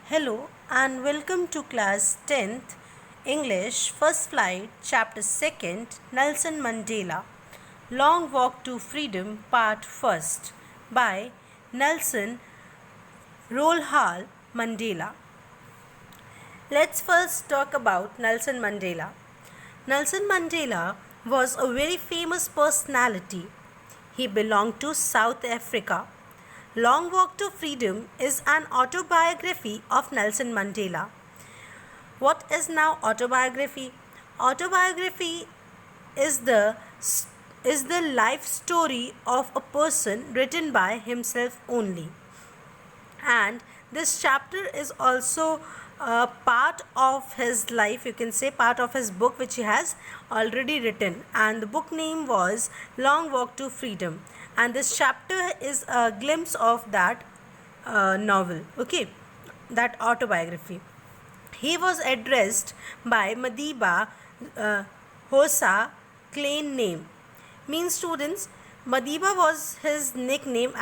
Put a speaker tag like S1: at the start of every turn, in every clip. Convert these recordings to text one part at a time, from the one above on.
S1: Hello and welcome to class 10th English First Flight Chapter 2nd Nelson Mandela Long Walk to Freedom Part 1st by Nelson Rolhal Mandela. Let's first talk about Nelson Mandela. Nelson Mandela was a very famous personality. He belonged to South Africa. Long Walk to Freedom is an autobiography of Nelson Mandela. What is now autobiography? Autobiography is the life story of a person written by himself only. And this chapter is also part of his life, you can say part of his book which he has already written, and the book name was Long Walk to Freedom, and this chapter is a glimpse of that novel, okay, that autobiography. He was addressed by Madiba Hosa Klein name. Means students, Madiba was his nickname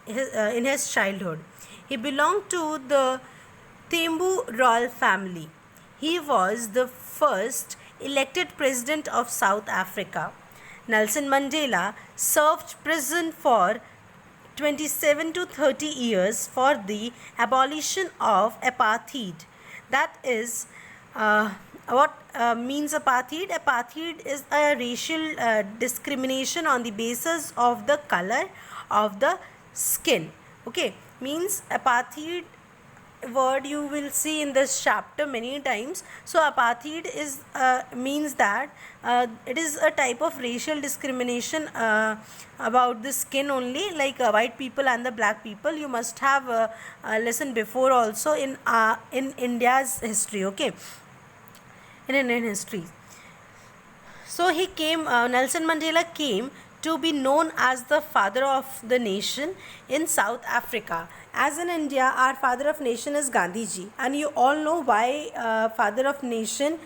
S1: in his childhood. He belonged to the Thembu royal family. He was the first elected president of South Africa. Nelson Mandela served prison for 27 to 30 years for the abolition of apartheid. That is what means apartheid. Apartheid is a racial discrimination on the basis of the color of the skin. Okay, means apartheid word you will see in this chapter many times. So apartheid is means that it is a type of racial discrimination about the skin only, like white people and the black people. You must have listened before also in India's history, okay, in Indian history. So he came, Nelson Mandela came to be known as the father of the nation in South Africa. As in India, our father of nation is Gandhi ji, and you all know why father of nation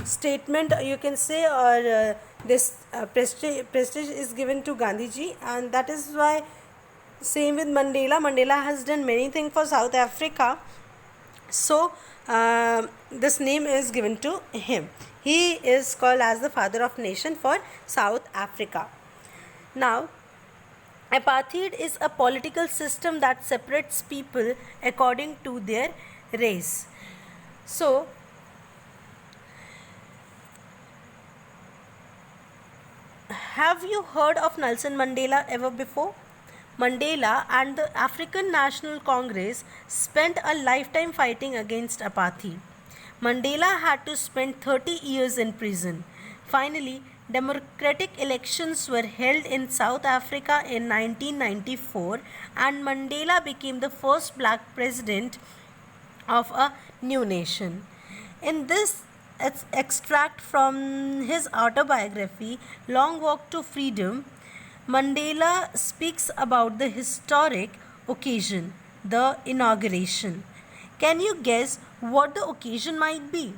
S1: statement you can say, or this prestige is given to Gandhi ji, and that is why same with Mandela. Mandela has done many things for South Africa, so this name is given to him. He is called as the father of nation for South Africa. Now, apartheid is a political system that separates people according to their race. So, have you heard of Nelson Mandela ever before? Mandela and the African National Congress spent a lifetime fighting against apartheid. Mandela had to spend 30 years in prison. Finally, democratic elections were held in South Africa in 1994, and Mandela became the first black president of a new nation. In this extract from his autobiography, Long Walk to Freedom, Mandela speaks about the historic occasion, the inauguration. Can you guess what the occasion might be?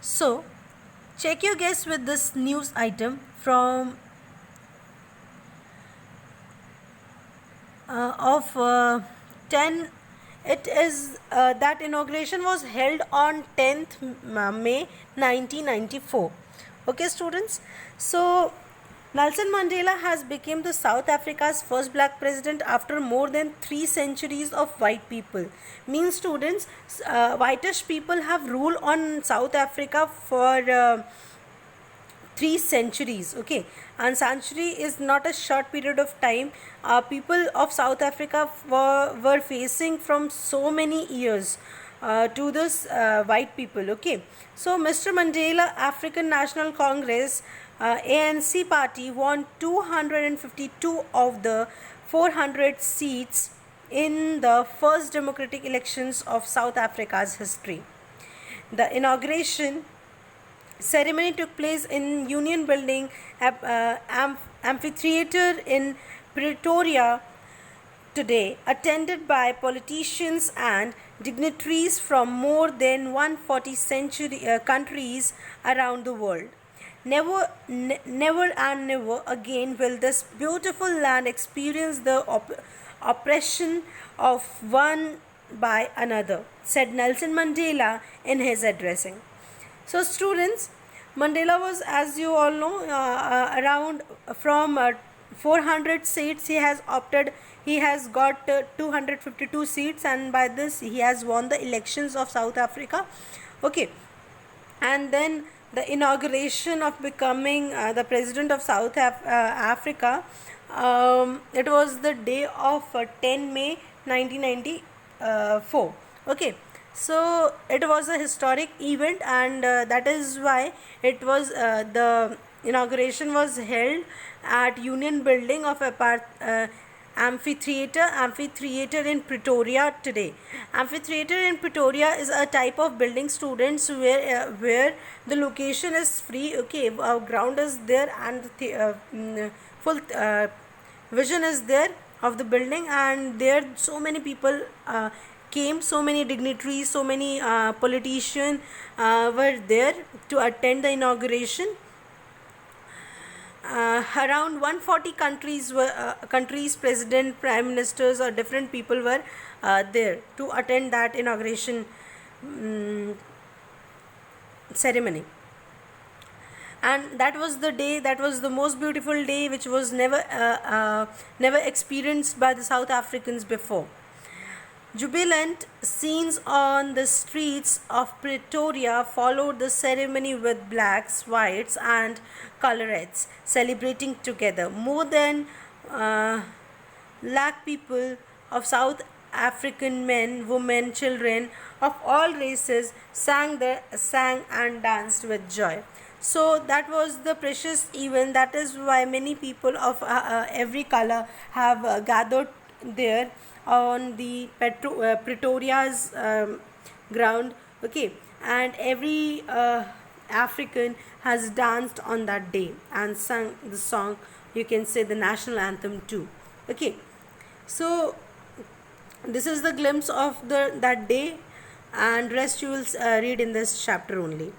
S1: So, check your guess with this news item from of 10. It is that inauguration was held on 10th May 1994. Okay, students. So Nelson Mandela has become the South Africa's first black president after more than 3 centuries of white people. Means students, whitish people have ruled on South Africa for 3 centuries, okay, and century is not a short period of time. People of South Africa were facing from so many years to this white people, okay. So Mr. Mandela African National Congress ANC party won 252 of the 400 seats in the first democratic elections of South Africa's history. The inauguration ceremony took place in Union Building Amphitheatre in Pretoria today, attended by politicians and dignitaries from more than 140 countries around the world. Never and never again will this beautiful land experience the oppression of one by another, said Nelson Mandela in his addressing. So, students, Mandela was, as you all know, around from 400 seats. He has got 252 seats, and by this he has won the elections of South Africa. Okay, and then the inauguration of becoming the president of Africa. It was the day of 10 May 1994. Okay, so it was a historic event, and that is why it was the inauguration was held at Union Building of amphitheater in Pretoria today. Amphitheater in Pretoria is a type of building, students, where the location is free. Okay, ground is there, and the full vision is there of the building, and there so many people came, so many dignitaries, so many politicians were there to attend the inauguration. Around 140 countries president, prime ministers, or different people were there to attend that inauguration ceremony. And that was the day, that was the most beautiful day, which was never experienced by the South Africans before. Jubilant scenes on the streets of Pretoria followed the ceremony with blacks, whites, and colorettes celebrating together. More than lakh people of South African men, women, children of all races sang and danced with joy. So that was the precious event. That is why many people of every color have gathered there on the Pretoria's ground. Okay, and every African has danced on that day and sung the song, you can say the national anthem too. Okay, so this is the glimpse of that day, and rest you will read in this chapter only.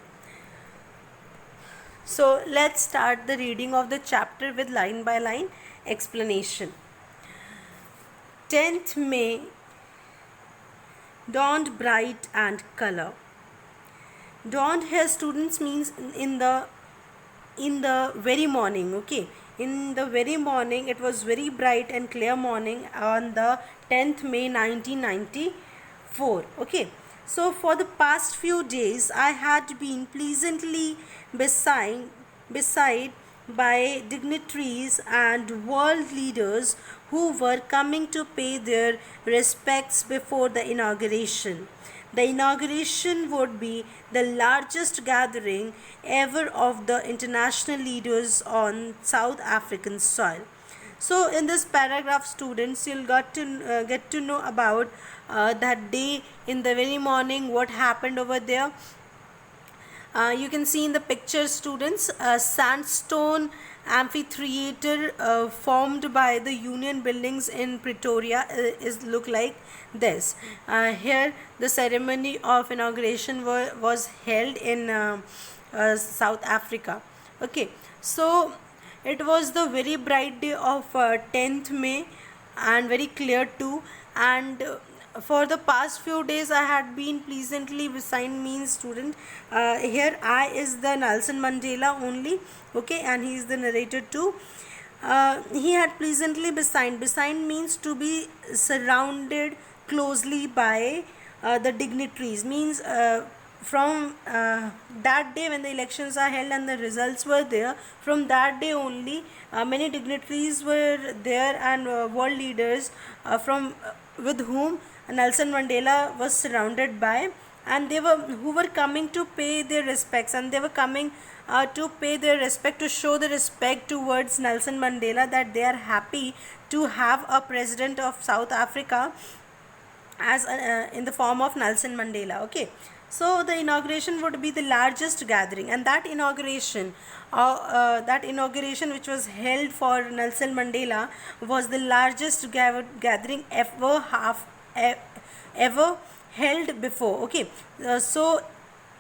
S1: So let's start the reading of the chapter with line by line explanation. 10th May dawned bright and color. Dawned here, students, means in the very morning. Okay, in the very morning, it was very bright and clear morning on the 10th May 1994. Okay, so for the past few days I had been pleasantly beside by dignitaries and world leaders who were coming to pay their respects before the inauguration. The inauguration would be the largest gathering ever of the international leaders on South African soil. So in this paragraph, students, you'll get to know about that day in the very morning, what happened over there. You can see in the picture, students, a sandstone amphitheater formed by the Union Buildings in Pretoria is look like this. Here the ceremony of inauguration was held in South Africa. Okay, so it was the very bright day of 10th May and very clear too, and for the past few days I had been pleasantly beside me, student. Here I is the Nelson Mandela only. Okay, and he is the narrator too. He had pleasantly beside means to be surrounded closely by the dignitaries, means from that day when the elections are held and the results were there, from that day only many dignitaries were there, and world leaders from with whom Nelson Mandela was surrounded by, and who were coming to pay their respects, and they were coming to pay their respect, to show the respect towards Nelson Mandela, that they are happy to have a president of South Africa as in the form of Nelson Mandela. Okay, so the inauguration would be the largest gathering, and that inauguration which was held for Nelson Mandela was the largest gathering ever held before. Okay, so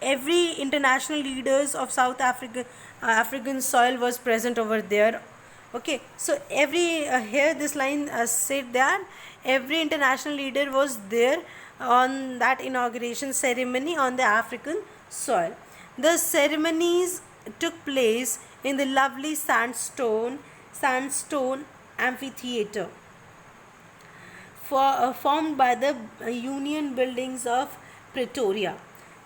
S1: every international leaders of South Africa African soil was present over there. Okay, so every here this line said that every international leader was there on that inauguration ceremony on the African soil. The ceremonies took place in the lovely sandstone amphitheater formed by the Union buildings of Pretoria.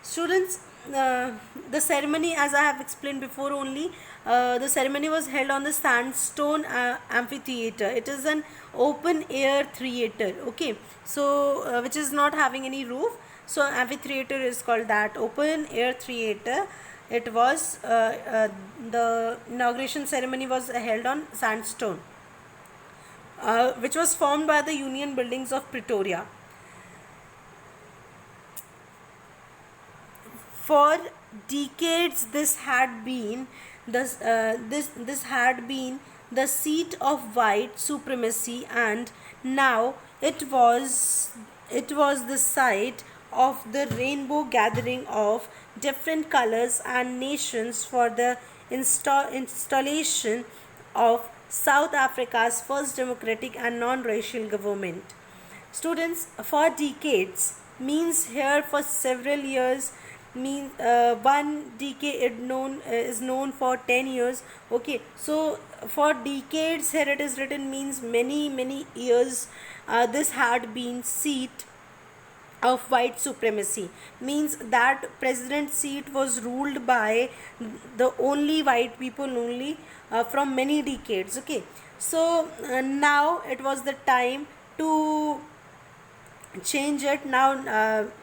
S1: Students, the ceremony, as I have explained before only, the ceremony was held on the sandstone amphitheater. It is an open air theater, okay, so which is not having any roof. So amphitheater is called that, open air theater. It was the inauguration ceremony was held on sandstone, which was formed by the Union buildings of Pretoria. For decades, this had been this had been the seat of white supremacy, and now it was the site of the rainbow gathering of different colors and nations for the installation of South Africa's first democratic and non-racial government. Students, for decades means here for several years, means one decade is known for 10 years. Okay, so for decades here it is written means many years. This had been seat of white supremacy, means that president seat was ruled by the only white people only from many decades. Okay, so now it was the time to change it. Now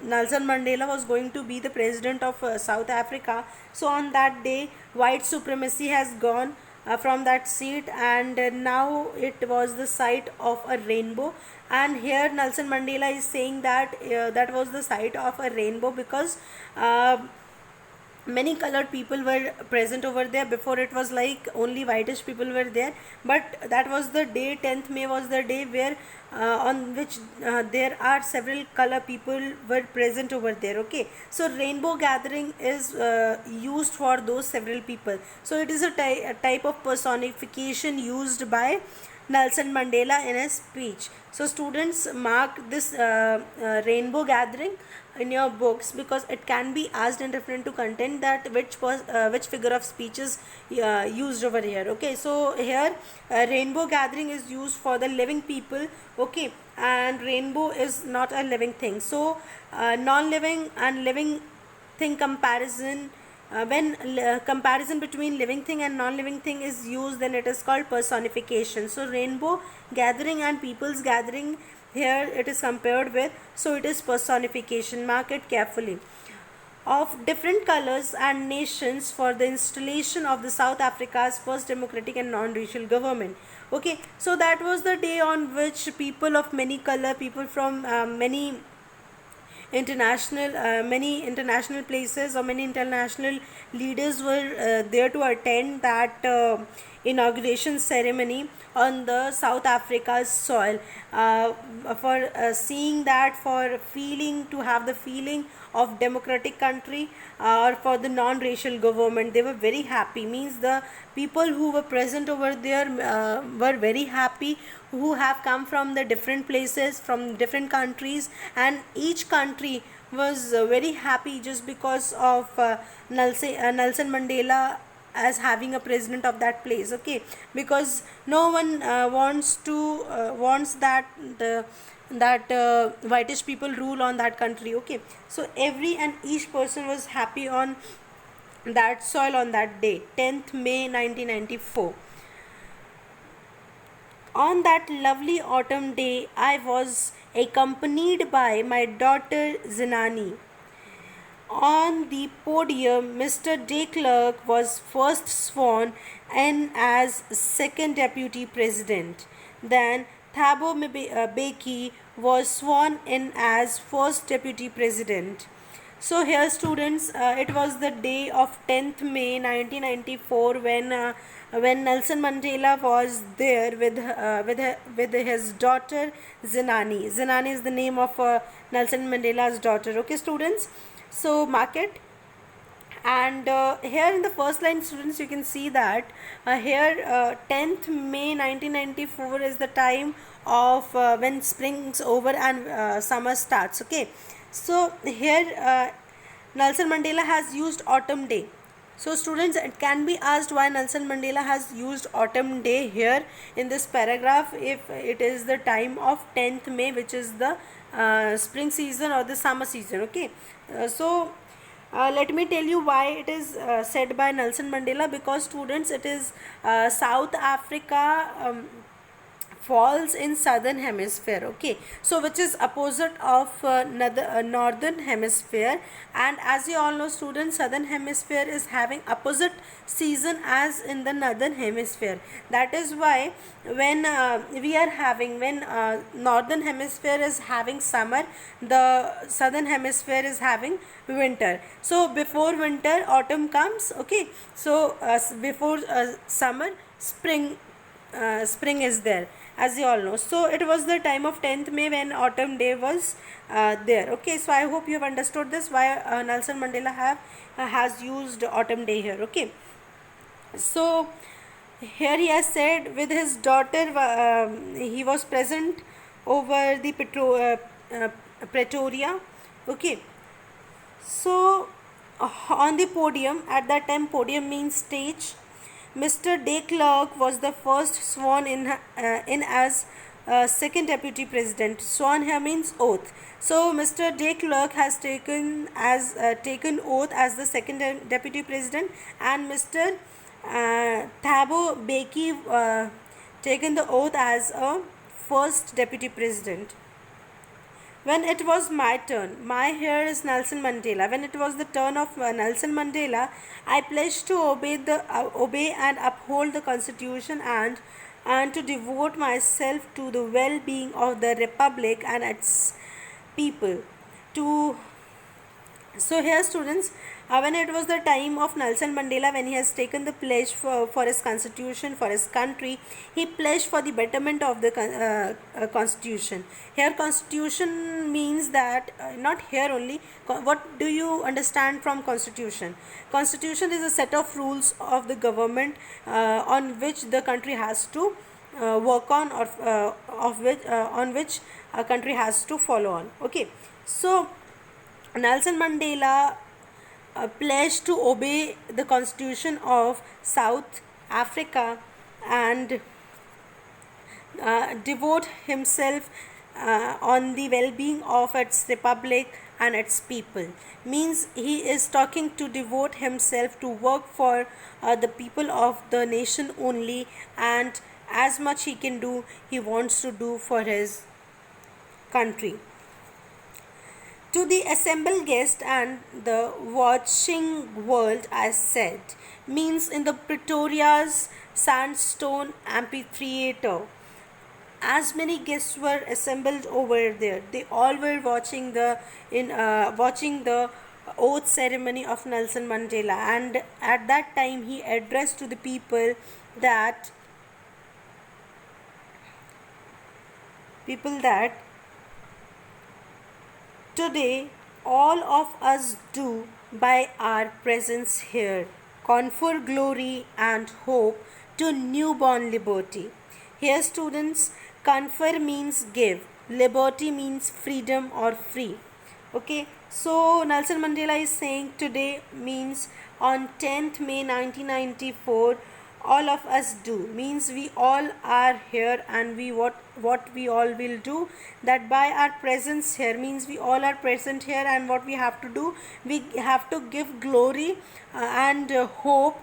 S1: Nelson Mandela was going to be the president of South Africa. So on that day white supremacy has gone from that seat, and now it was the site of a rainbow. And here Nelson Mandela is saying that that was the site of a rainbow because many colored people were present over there. Before it was like only whitish people were there, but that was the day, 10th May was the day where on which there are several color people were present over there. Okay, so rainbow gathering is used for those several people. So it is a type of personification used by Nelson Mandela in his speech. So students, mark this rainbow gathering in your books, because it can be asked in reference to content that which figure of speech is used over here. Okay, so here rainbow gathering is used for the living people. Okay, and rainbow is not a living thing. So non-living and living thing comparison, when comparison between living thing and non-living thing is used, then it is called personification. So rainbow gathering and people's gathering, here it is compared with, so it is personification. Mark it carefully. Of different colors and nations for the installation of the South Africa's first democratic and non-racial government. Okay, so that was the day on which people of many color, people from many international places, or many international leaders were there to attend that inauguration ceremony on the South Africa's soil, for seeing that, for feeling, to have the feeling of democratic country, or for the non-racial government. They were very happy, means the people who were present over there were very happy, who have come from the different places, from different countries, and each country was very happy just because of Nelson Mandela as having a president of that place. Okay, because no one wants that whitish people rule on that country. Okay, so every and each person was happy on that soil on that day, 10th May 1994. On that lovely autumn day, I was accompanied by my daughter Zinani. On the podium, Mr. de Klerk was first sworn in as second deputy president. Then Thabo Mbeki was sworn in as first deputy president. So here students, it was the day of 10th May 1994 when Nelson Mandela was there with his daughter Zinani. Zinani is the name of Nelson Mandela's daughter. Okay students, so mark it. And here in the first line, students, you can see that here 10th May 1994 is the time of when spring's over and summer starts. Okay, so here Nelson Mandela has used autumn day. So students, it can be asked why Nelson Mandela has used autumn day here in this paragraph if it is the time of 10th May, which is the spring season or the summer season. Okay, let me tell you why it is said by Nelson Mandela, because students, it is South Africa falls in southern hemisphere. Okay, so which is opposite of northern hemisphere, and as you all know students, southern hemisphere is having opposite season as in the northern hemisphere. That is why when northern hemisphere is having summer, the southern hemisphere is having winter. So before winter autumn comes. Okay, so before summer spring is there, as you all know. So it was the time of 10th May when autumn day was there. Okay, so I hope you have understood this, why Nelson Mandela has used autumn day here. Okay, so here he has said with his daughter, he was present over the Pretoria. Okay, so on the podium, at that time podium means stage, Mr. de Klerk was the first sworn in as second deputy president. Sworn here means oath. So Mr. de Klerk has taken oath as the second deputy president, and Mr. Thabo Mbeki taken the oath as a first deputy president. When it was my turn, here is Nelson Mandela. When it was the turn of Nelson Mandela, I pledged to obey and uphold the Constitution and to devote myself to the well-being of the Republic and its people. So here students, when it was the time of Nelson Mandela, when he has taken the pledge for his constitution, for his country, he pledged for the betterment of the constitution. Here constitution means that, not here only, what do you understand from constitution? Constitution is a set of rules of the government on which the country has to work on, or on which a country has to follow on. Okay, so Nelson Mandela pledged to obey the constitution of South Africa and devote himself on the well-being of its republic and its people. Means he is talking to devote himself to work for the people of the nation only, and as much he can do, he wants to do for his country. To the assembled guest and the watching world, I said, means in the Pretoria's sandstone amphitheater, as many guests were assembled over there. They all were watching the oath ceremony of Nelson Mandela, and at that time he addressed to the people that today all of us do by our presence here confer glory and hope to newborn liberty. Here students, confer means give, liberty means freedom or free. Okay, so Nelson Mandela is saying today means on 10th May 1994, all of us do, means we all are here, and what we all will do, that by our presence here, means we all are present here, and what we have to do, we have to give glory and hope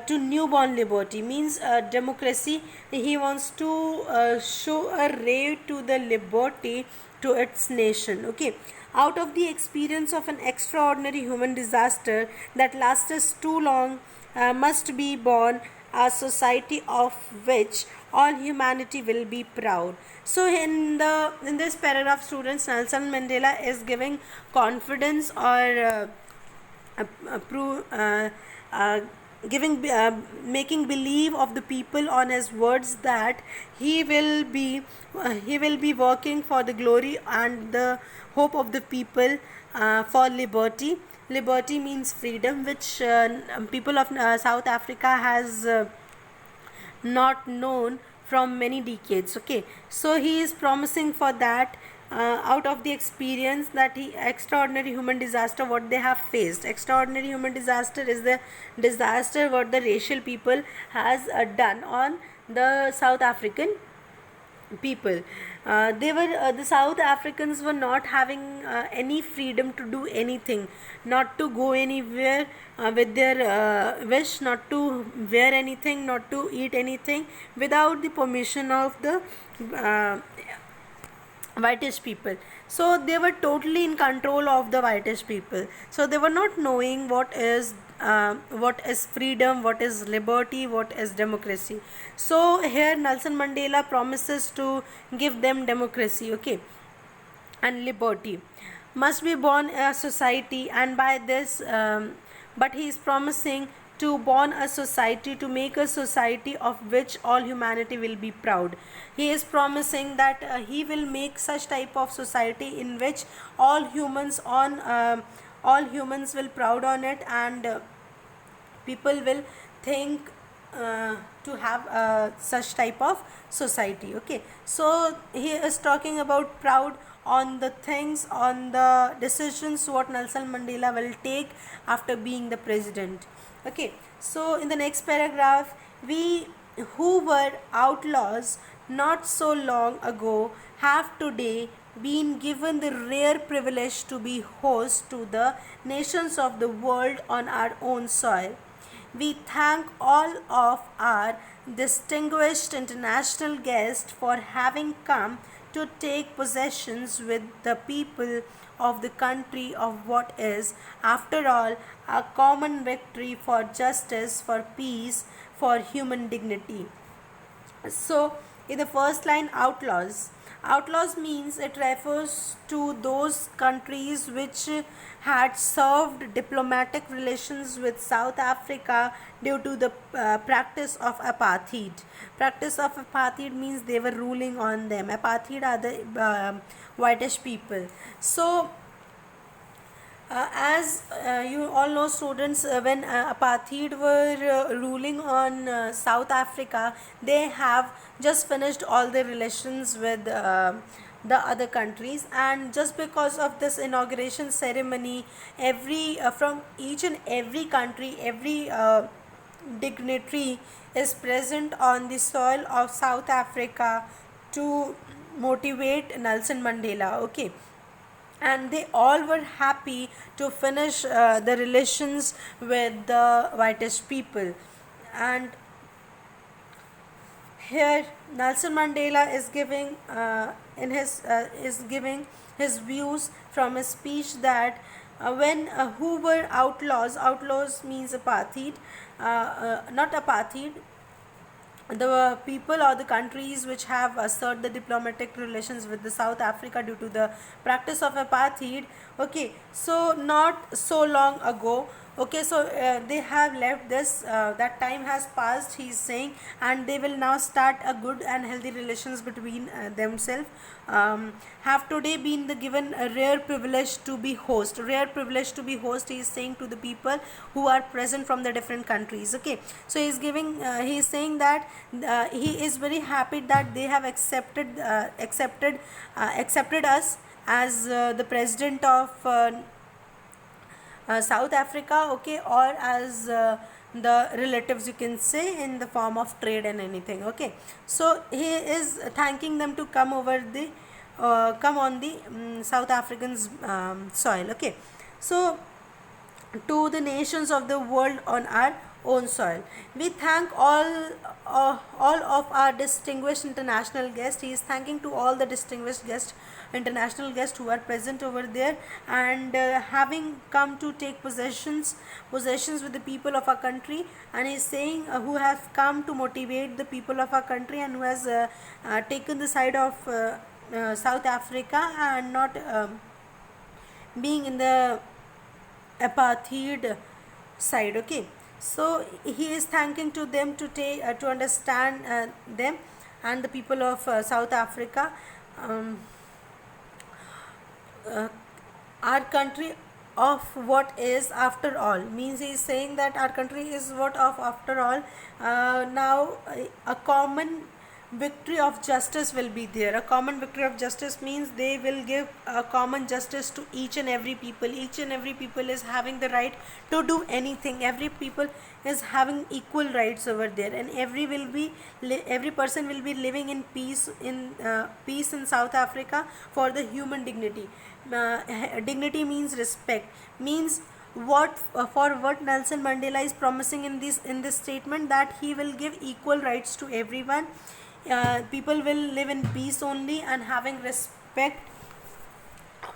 S1: to newborn liberty, means democracy. He wants to show a ray to the liberty to its nation. Okay, out of the experience of an extraordinary human disaster that lasts too long, must be born a society of which all humanity will be proud. So in this paragraph, students, Nelson Mandela is giving confidence or making believe of the people on his words that he will be working for the glory and the hope of the people for liberty, Liberty means freedom, which people of South Africa has not known from many decades. Okay, so he is promising for that, out of the experience that he extraordinary human disaster what they have faced. Extraordinary human disaster is the disaster what the racial people has done on the South African people. They were the South Africans were not having any freedom to do anything, not to go anywhere with their wish, not to wear anything, not to eat anything without the permission of the uh, whitish people. So they were totally in control of the whitish people, so they were not knowing what is freedom, what is liberty, what is democracy. So here Nelson Mandela promises to give them democracy, okay, and liberty. Must be born a society, and by this but he is promising to born a society, to make a society of which all humanity will be proud. He is promising that he will make such type of society in which all humans will proud on it, and people will think to have such type of society. Okay, so he is talking about proud on the things, on the decisions what Nelson Mandela will take after being the president. Okay, so in the next paragraph, we who were outlaws not so long ago have today been given the rare privilege to be host to the nations of the world on our own soil. We thank all of our distinguished international guests for having come to take possessions with the people of the country of what is, after all, a common victory for justice, for peace, for human dignity. So, in the first line, outlaws. Outlaws means it refers to those countries which had served diplomatic relations with South Africa due to the practice of apartheid. Practice of apartheid means they were ruling on them. Apartheid are the whitish people. So, as you all know, students, when apartheid were ruling on South Africa, they have just finished all their relations with the other countries, and just because of this inauguration ceremony, every from each and every country, every dignitary is present on the soil of South Africa to motivate Nelson Mandela. Okay, and they all were happy to finish the relations with the whitish people. And here Nelson Mandela is giving his views from a speech that when who were outlaws means apartheid, not apartheid, the people or the countries which have asserted the diplomatic relations with the South Africa due to the practice of apartheid. Okay, so not so long ago. Okay, so they have left this, that time has passed, he is saying, and they will now start a good and healthy relations between themselves. Have today been the given a rare privilege to be host. Rare privilege to be host, he is saying to the people who are present from the different countries. Okay, so he is giving, he is saying that he is very happy that they have accepted us as the president of South Africa, okay, or as the relatives, you can say, in the form of trade and anything. Okay, so he is thanking them to come over the come on the South Africans soil. Okay, so to the nations of the world on our own soil. We thank all of our distinguished international guests. He is thanking to all the distinguished guests, international guests who are present over there, and having come to take possessions with the people of our country. And he is saying who have come to motivate the people of our country, and who has taken the side of South Africa and not being in the apartheid side. Okay, so he is thanking to them to take to understand them and the people of South Africa. um, our country of what is after all, means he is saying that our country is what of after all. Now a common victory of justice will be there. A common victory of justice means they will give a common justice to each and every people. Each and every people is having the right to do anything. Every people is having equal rights over there, and every person will be living in peace in South Africa for the human dignity. Dignity means respect, means what for what Nelson Mandela is promising in this statement, that he will give equal rights to everyone. People will live in peace only and having respect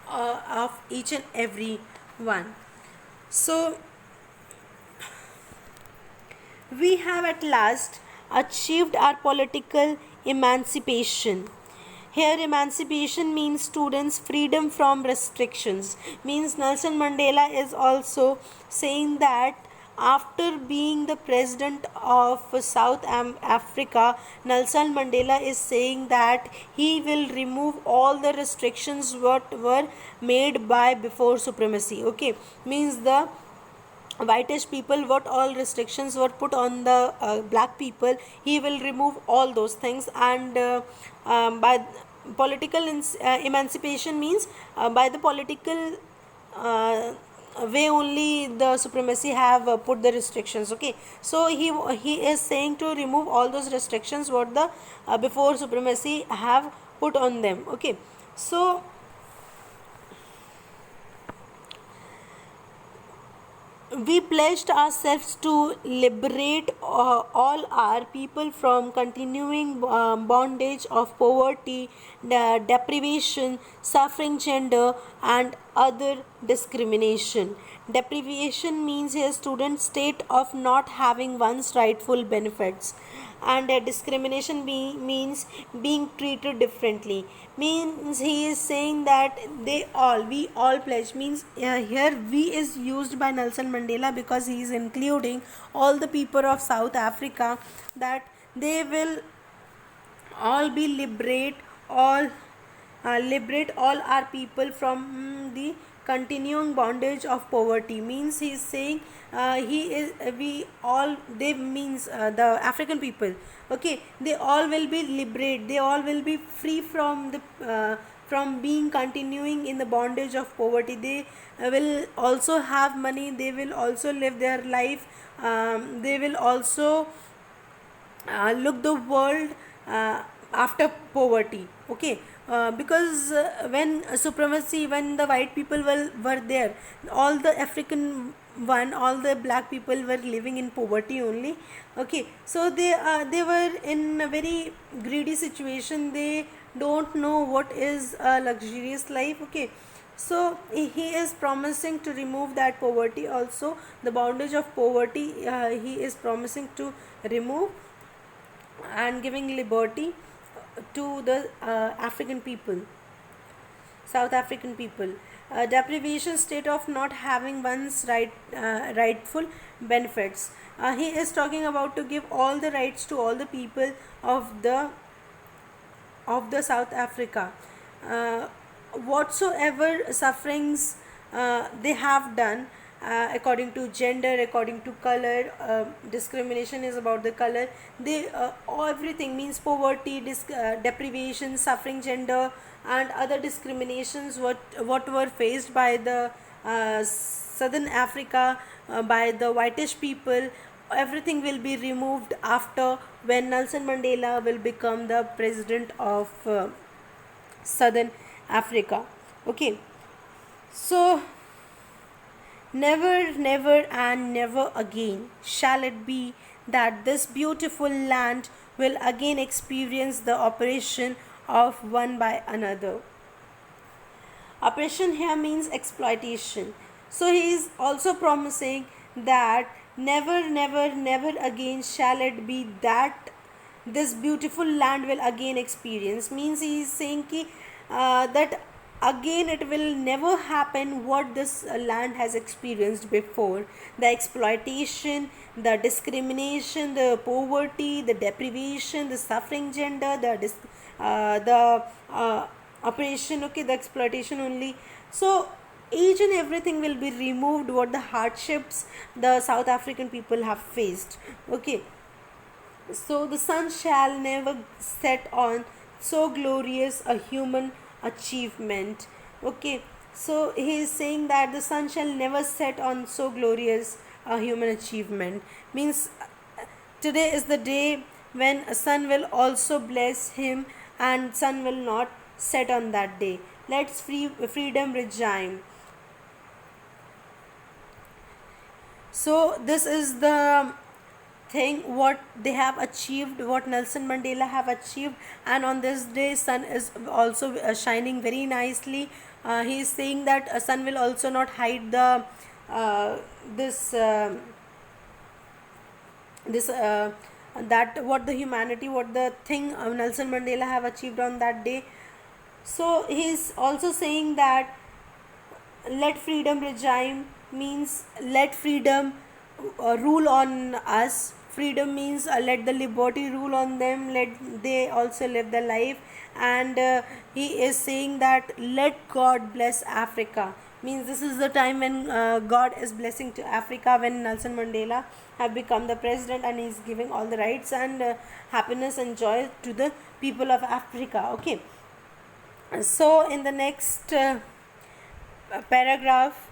S1: of each and every one. So we have at last achieved our political emancipation. Here emancipation means students freedom from restrictions, means Nelson Mandela is also saying that after being the president of South Africa, Nelson Mandela is saying that he will remove all the restrictions what were made by before supremacy. Okay, means the whitish people, what all restrictions were put on the black people, he will remove all those things. And by political emancipation means by the political way only the supremacy have put the restrictions. Okay, so he is saying to remove all those restrictions what the before supremacy have put on them. Okay, so we pledged ourselves to liberate all our people from continuing bondage of poverty, deprivation, suffering, gender, and other discrimination. Deprivation means a student state of not having one's rightful benefits, and discrimination means being treated differently. Means he is saying that we all pledge, means here we is used by Nelson Mandela because he is including all the people of South Africa, that they will all be liberate all our people from the continuing bondage of poverty. Means he is saying he is we all they means the African people. Okay, they all will be liberate, they all will be free from being continuing in the bondage of poverty. They will also have money, they will also live their life, they will also look the world after poverty. Okay, because when the white people were there, all the African one, all the black people were living in poverty only. Okay, so they were in a very greedy situation, they don't know what is a luxurious life. Okay, so he is promising to remove that poverty also, the bondage of poverty he is promising to remove, and giving liberty to the African people, South African people. Deprivation state of not having one's rightful benefits. He is talking about to give all the rights to all the people of the South Africa. Whatsoever sufferings they have done, according to gender, according to color, discrimination is about the color. They everything means poverty, deprivation, suffering, gender, and other discriminations what were faced by the Southern Africa, by the whitish people. Everything will be removed after when Nelson Mandela will become the president of Southern Africa. Okay, so never, never, and never again shall it be that this beautiful land will again experience the oppression of one by another. Oppression here means exploitation. So he is also promising that never, never, never again shall it be that this beautiful land will again experience. Means he is saying that again it will never happen what this land has experienced before. The exploitation, the discrimination, the poverty, the deprivation, the suffering, gender, the oppression. Okay, the exploitation only. So each and everything will be removed, what the hardships the South African people have faced. Okay, so the sun shall never set on so glorious a human achievement. Okay, so he is saying that the sun shall never set on so glorious a human achievement, means today is the day when a sun will also bless him, and sun will not set on that day. Let's freedom regime. So this is the thing what they have achieved, what Nelson Mandela have achieved, and on this day sun is also shining very nicely. He is saying that a sun will also not hide the uh, this this that what the humanity, what the thing Nelson Mandela have achieved on that day. So he is also saying that let freedom regime, means let freedom rule on us. Freedom means let the liberty rule on them, let they also live their life. And he is saying that let God bless Africa, means this is the time when God is blessing to Africa, when Nelson Mandela have become the president and he is giving all the rights and happiness and joy to the people of Africa. Okay, so in the next paragraph,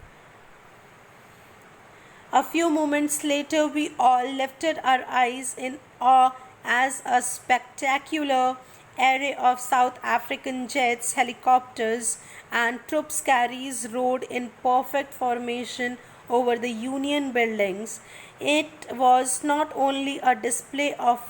S1: a few moments later, we all lifted our eyes in awe as a spectacular array of South African jets, helicopters, and troops carriers rode in perfect formation over the Union buildings. It was not only a display of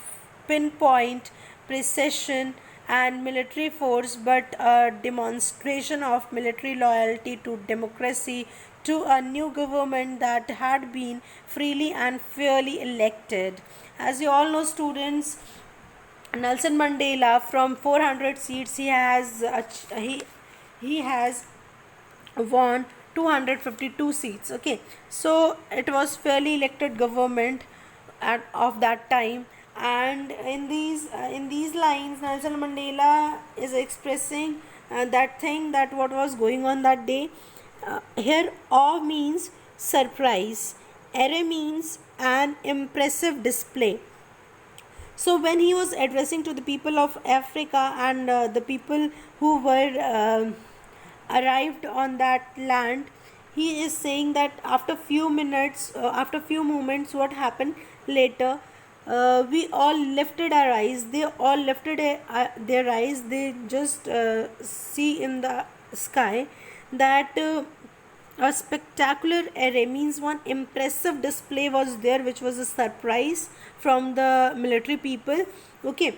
S1: pinpoint precision and military force, but a demonstration of military loyalty to democracy, to a new government that had been freely and fairly elected. As you all know, students, Nelson Mandela, from 400 seats, he has won 252 seats. Okay, so it was fairly elected government of that time. And in these lines, Nelson Mandela is expressing that thing, that what was going on that day. Here awe means surprise, array means an impressive display. So when he was addressing to the people of Africa and the people who were arrived on that land, he is saying that after few minutes, after few moments, what happened later, we all lifted our eyes, they all lifted their eyes, they just see in the sky that a spectacular array, means one impressive display was there, which was a surprise from the military people. Okay,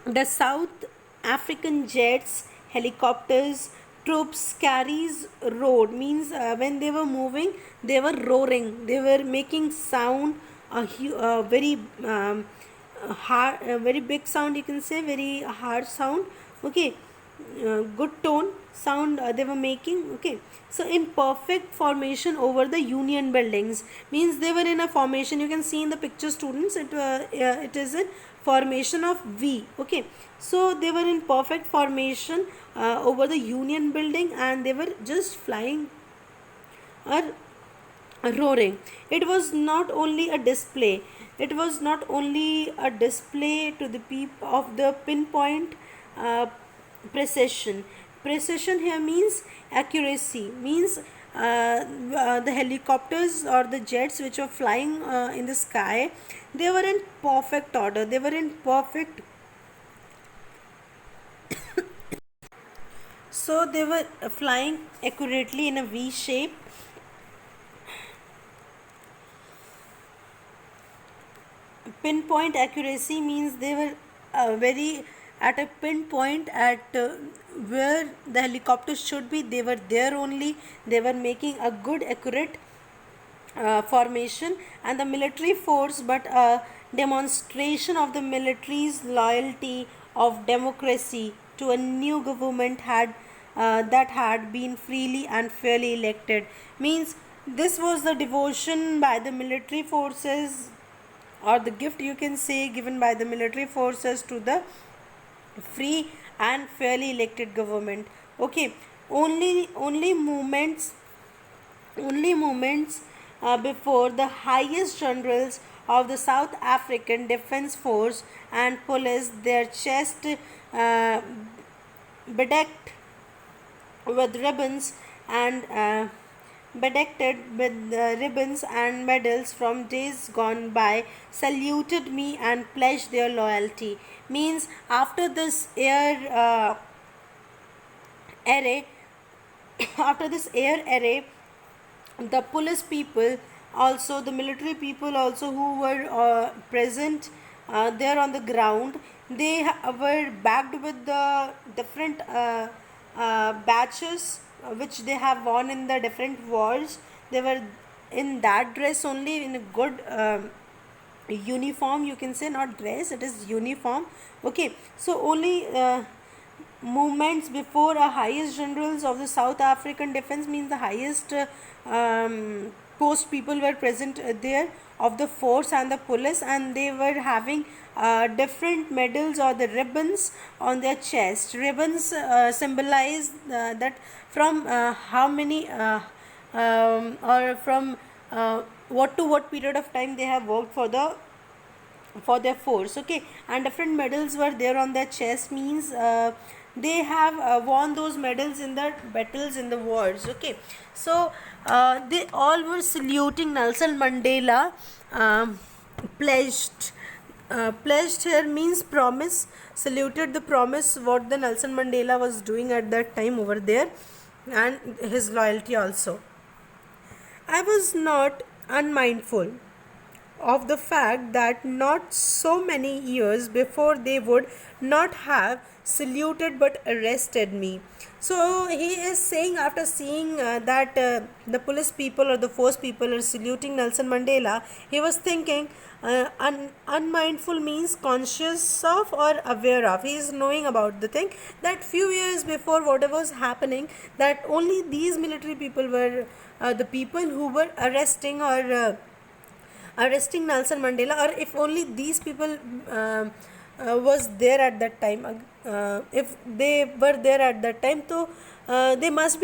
S1: the South African jets, helicopters, troops, carries roared, means when they were moving, they were roaring, they were making sound, a very hard, a very big sound, you can say, very hard sound. Okay, good tone sound they were making. Okay, so in perfect formation over the Union buildings, means they were in a formation, you can see in the picture, students, it is in formation of V. Okay, so they were in perfect formation over the Union building, and they were just flying or roaring. It was not only a display, it was not only a display to the of the pinpoint uh, precision. Precision here means accuracy, means the helicopters or the jets which were flying in the sky, they were in perfect order, they were in perfect, so they were flying accurately in a V shape. Pinpoint accuracy means they were very at a pinpoint at where the helicopter should be, they were there only, they were making a good accurate formation. And the military force, but a demonstration of the military's loyalty of democracy to a new government had that had been freely and fairly elected, means this was the devotion by the military forces, or the gift, you can say, given by the military forces to the free and fairly elected government. Okay, only movements only moments before the highest generals of the South African Defence Force and police, their chest bedecked with ribbons and bedecked with ribbons and medals from days gone by, saluted me and pledged their loyalty. Means after this array, after this air array, the police people, also the military people also who were present there on the ground, they were backed with the different badges which they have worn in the different wars. They were in that dress only, in a good uniform, you can say, not dress, it is uniform. Okay, so only movements before a highest generals of the South African defense, means the highest post people were present there of the force and the police, and they were having different medals or the ribbons on their chest. Ribbons symbolize that from how many or from what to what period of time they have worked for their force. Okay, and different medals were there on their chest, means they have won those medals in the battles in the wars. Okay, so they all were saluting Nelson Mandela. Pledged pledged here means promise, saluted the promise what the Nelson Mandela was doing at that time over there, and his loyalty also. I was not unmindful of the fact that not so many years before they would not have saluted but arrested me. So he is saying, after seeing that the police people or the force people are saluting Nelson Mandela, he was thinking, unmindful means conscious of or aware of. He is knowing about the thing that few years before whatever was happening, that only these military people were the people who were arresting Nelson Mandela, or if only these people was there at that time, if they were there at that time, so they must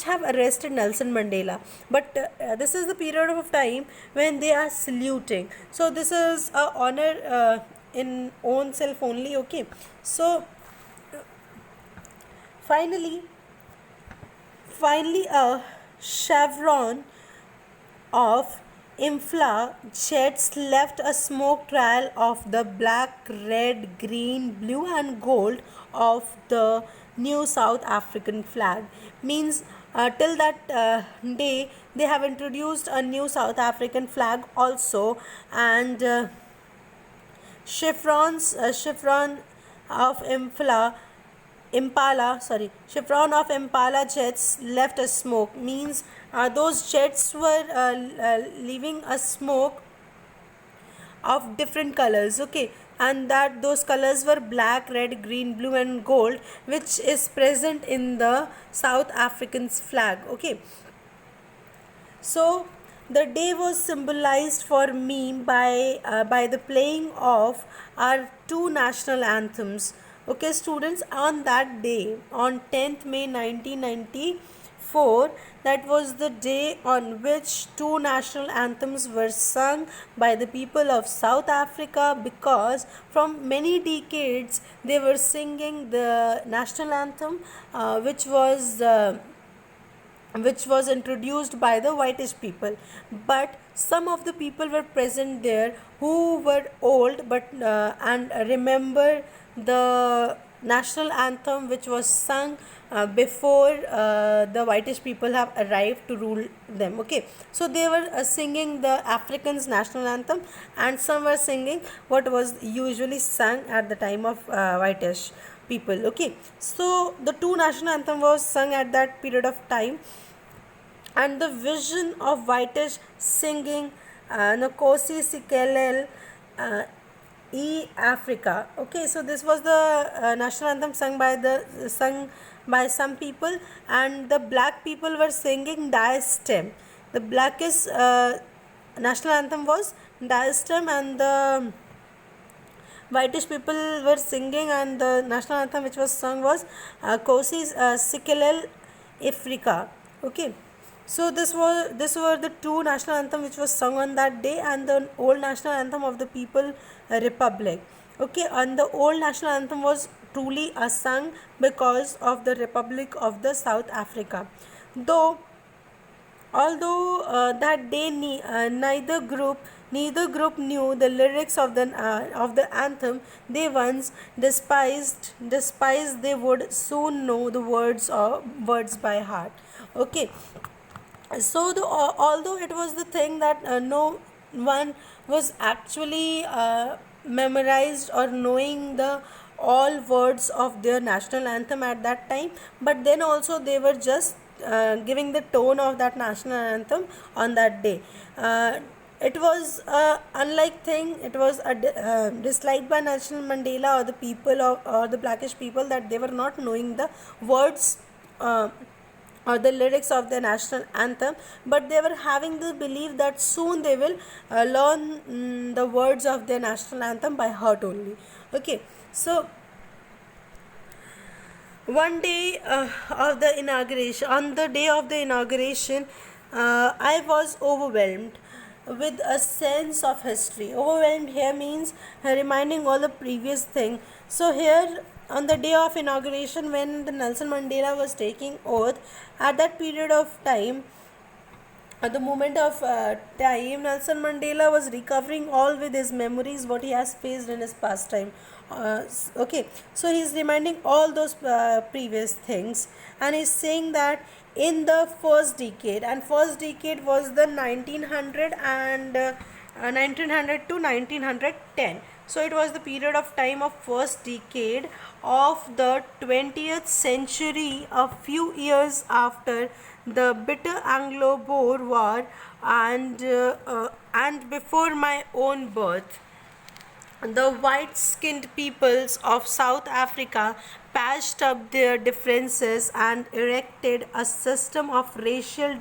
S1: have arrested Nelson Mandela. But this is the period of time when they are saluting. So this is a honor in own self only. Okay, so finally a chevron of infla jets left a smoke trail of the black, red, green, blue, and gold of the new South African flag. Means till that day they have introduced a new South African flag also, and chevron of chevron of Impala jets left a smoke. Means those jets were leaving a smoke of different colors. Okay, and that those colors were black, red, green, blue, and gold, which is present in the South African's flag. Okay, so the day was symbolized for me by the playing of our two national anthems. Okay, students, on that day, on 10th May 1994, that was the day on which two national anthems were sung by the people of South Africa, because from many decades they were singing the national anthem, which was introduced by the whitish people. But some of the people were present there who were old but and remember the national anthem which was sung before the whitish people have arrived to rule them. Okay, so they were singing the Africans national anthem, and some were singing what was usually sung at the time of whitish people. Okay, so the two national anthem was sung at that period of time, and the vision of whitish singing Nkosi Sikelel E Africa. Okay, so this was the national anthem sung by some people, and the black people were singing Diastem. The blackest national anthem was Diastem, and the whitish people were singing, and the national anthem which was sung was Nkosi Sikelel Africa. Okay, So this were the two national anthem which was sung on that day, and the old national anthem of the people republic. Okay, and the old national anthem was truly sung because of the Republic of the South Africa. Though although that day neither group knew the lyrics of the anthem they once despised, they would soon know the words by heart. Okay, so although it was the thing that no one was actually memorized or knowing the all words of their national anthem at that time, but then also they were just giving the tone of that national anthem on that day. It was a unlike thing. It was disliked by Nelson Mandela or the people or the blackish people, that they were not knowing the words or the lyrics of the national anthem, but they were having the belief that soon they will learn the words of their national anthem by heart only. Okay, so one day of the inauguration, on the day of the inauguration, I was overwhelmed with a sense of history. Overwhelmed here means reminding all the previous thing. So here on the day of inauguration, when the Nelson Mandela was taking oath, at that period of time, at the moment of time, Nelson Mandela was recovering all with his memories what he has faced in his past time. Okay, so he's reminding all those previous things, and he's saying that in the first decade, and first decade was the 1900 and 1900 to 1910. So it was the period of time of first decade of the 20th century, a few years after the bitter Anglo-Boer War, and before my own birth. The white-skinned peoples of South Africa patched up their differences and erected a system of racial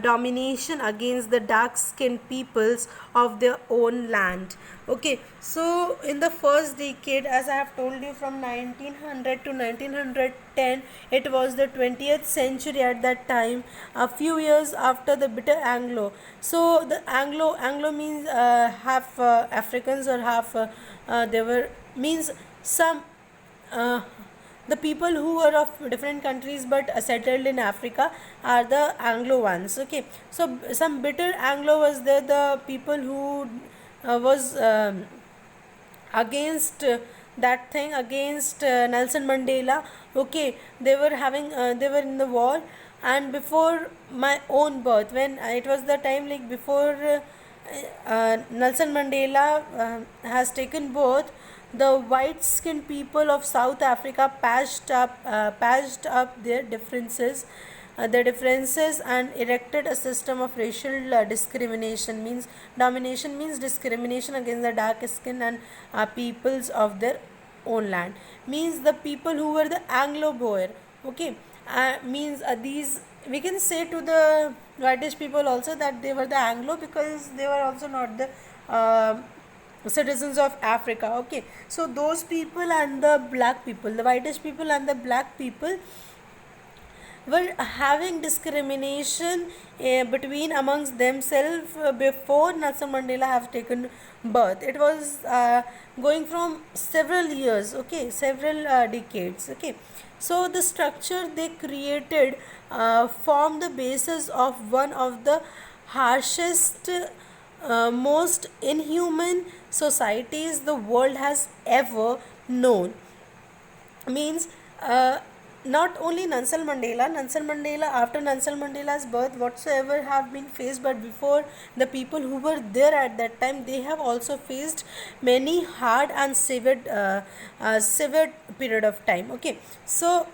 S1: domination against the dark-skinned peoples of their own land. Okay, so in the first decade, as I have told you, from 1900 to 1910, it was the 20th century at that time, a few years after the bitter Anglo. So the Anglo means half Africans or half they were means some the people who are of different countries but settled in Africa are the Anglo ones. Okay, so some bitter Anglo was there, the people who was against that thing, against Nelson Mandela. Okay, they were having they were in the war, and before my own birth, when it was the time like before Nelson Mandela has taken birth, the white-skinned people of South Africa patched up their differences and erected a system of racial discrimination, means domination, means discrimination against the dark skin and peoples of their own land, means the people who were the Anglo-Boer. Okay, means these we can say to the whitish people also that they were the Anglo, because they were also not the citizens of Africa. Okay, so those people and the black people, the whitish people and the black people, were having discrimination between amongst themselves before Nelson Mandela have taken birth. It was going from several years, okay, several decades. Okay, so the structure they created formed the basis of one of the harshest, most inhuman societies the world has ever known. Means not only Nelson Mandela, after Nelson Mandela's birth, whatsoever have been faced, but before, the people who were there at that time, they have also faced many hard and severe period of time. Okay, so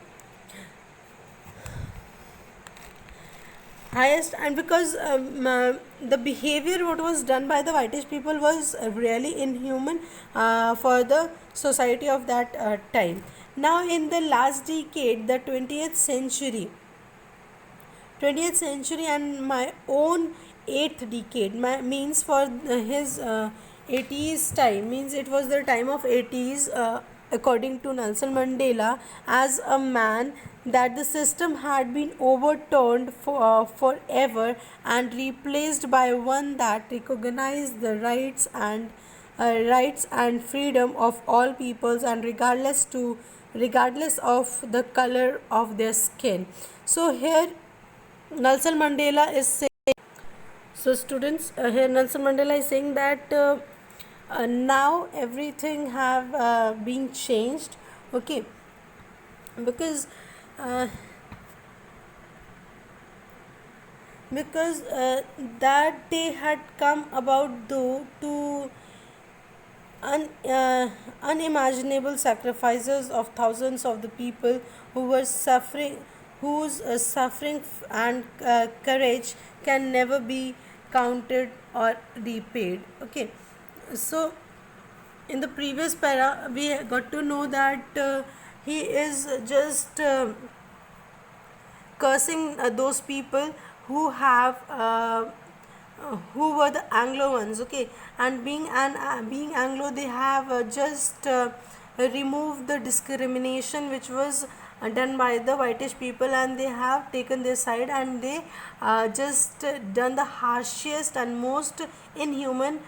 S1: highest, and because the behavior what was done by the whitish people was really inhuman for the society of that time. Now in the last decade, the 20th century and my own 8th decade, means for his 80s time, means it was the time of 80s according to Nelson Mandela, as a man, that the system had been overturned forever and replaced by one that recognized the rights and freedom of all peoples, and regardless of the color of their skin. So here Nelson Mandela is saying, so students, here Nelson Mandela is saying that now everything have been changed, okay, because uh, that day had come about though to unimaginable sacrifices of thousands of the people who were suffering, whose suffering and courage can never be counted or repaid. Okay, so in the previous para we got to know that he is just cursing those people who have who were the Anglo ones, okay, and being Anglo, they have just removed the discrimination which was done by the whitish people, and they have taken their side, and they just done the harshest and most inhuman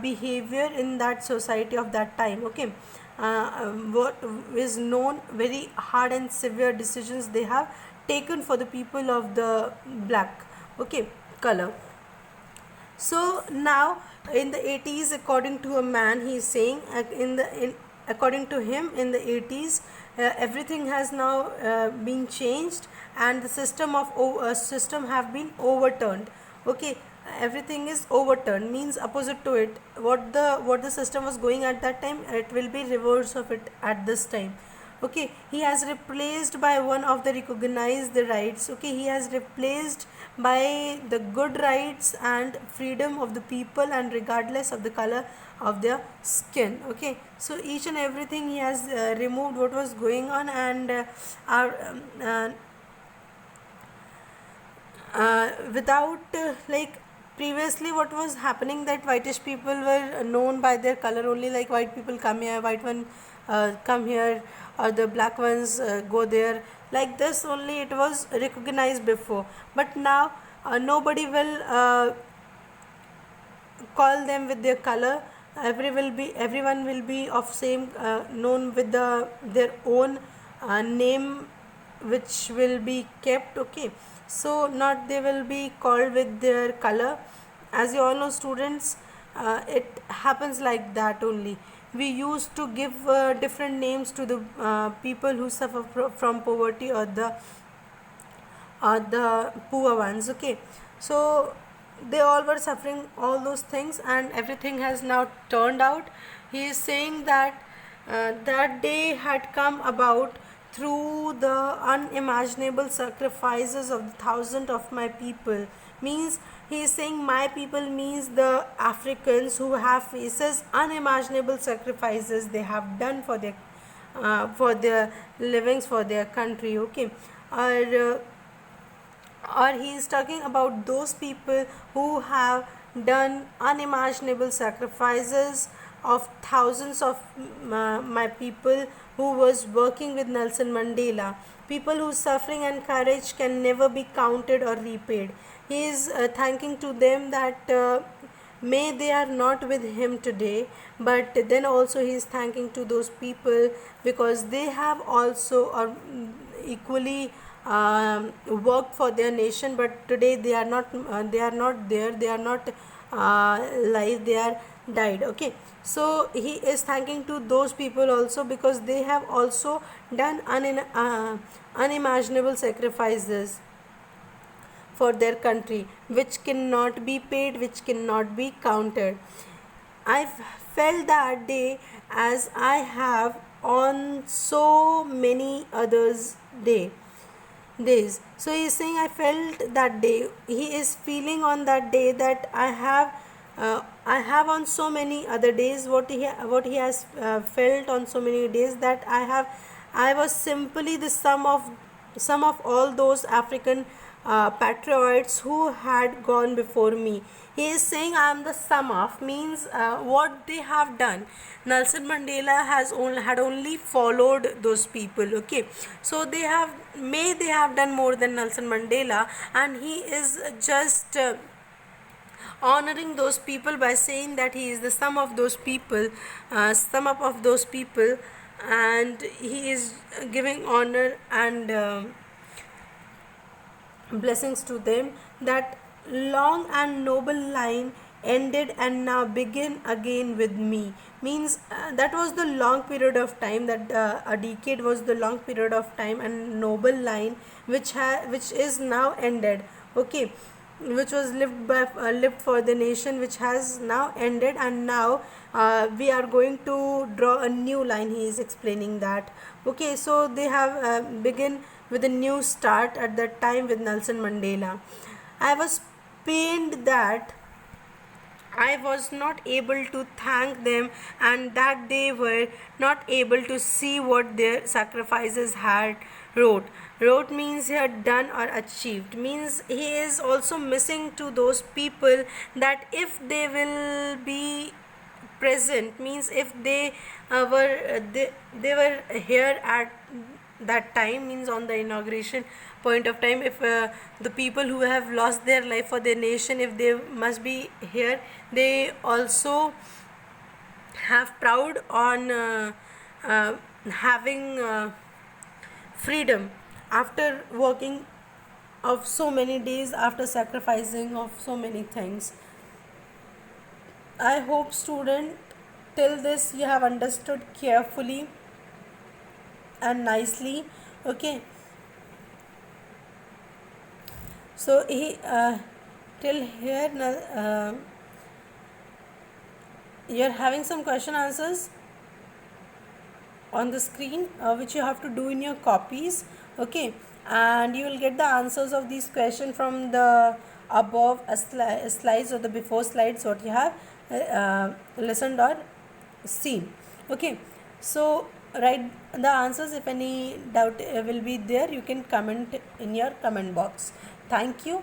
S1: behavior in that society of that time, okay. What is known very hard and severe decisions they have taken for the people of the black, okay, color. So now in the 80s, according to a man, he is saying according to him, in the 80s everything has now been changed, and the system have been overturned, okay. Everything is overturned means opposite to it. What the system was going at that time, it will be reverse of it at this time, okay. He has replaced by one of the recognized the rights, okay. He has replaced by the good rights and freedom of the people, and regardless of the color of their skin, okay. So each and everything he has removed what was going on, and our without like previously what was happening, that whitish people were known by their color only, like white people come here, white one come here, or the black ones go there, like this only it was recognized before. But now nobody will call them with their color. Everyone will be of same known with their own name, which will be kept, okay. So not they will be called with their color. As you all know, students, it happens like that only. We used to give different names to the people who suffer from poverty, or the poor ones, okay. So they all were suffering all those things, and everything has now turned out. He is saying that that day had come about through the unimaginable sacrifices of the thousands of my people. Means he is saying my people means the Africans who have faces unimaginable sacrifices they have done for their livings, for their country, okay. Or he is talking about those people who have done unimaginable sacrifices of thousands of my people who was working with Nelson Mandela, people whose suffering and courage can never be counted or repaid. He is thanking to them that may they are not with him today, but then also he is thanking to those people because they have also or equally worked for their nation, but today they are not there, they are not live, they are died, okay. So he is thanking to those people also because they have also done unimaginable sacrifices for their country, which cannot be paid, which cannot be counted. I felt that day as I have on so many others days. So he is saying I felt that day. He is feeling on that day that I have on so many other days what he has felt on so many days, that I was simply the sum of all those African patriots who had gone before me. He is saying I am the sum of, means what they have done. Nelson Mandela had only followed those people. Okay, so they have done more than Nelson Mandela, and he is just honoring those people by saying that he is the sum of those people, sum up of those people, and he is giving honor and blessings to them. That long and noble line ended and now begin again with me, means that was the long period of time, that a decade was the long period of time, and noble line which is now ended. Okay, which was lived for the nation, which has now ended, and now we are going to draw a new line. He is explaining that. Okay, so they have begin with a new start at that time with Nelson Mandela. I was pained that I was not able to thank them, and that they were not able to see what their sacrifices had wrought. Wrought means he had done or achieved. Means he is also missing to those people, that if they will be present, means if they were here at that time, means on the inauguration point of time, if the people who have lost their life for their nation, if they must be here, they also have proud on having freedom after working of so many days, after sacrificing of so many things. I hope student, till this you have understood carefully and nicely. Okay, so he till here you're having some question answers on the screen, which you have to do in your copies. Okay, and you will get the answers of these questions from the above slides, or the before slides what you have listened or seen. Okay, so write the answers. If any doubt will be there, you can comment in your comment box. Thank you.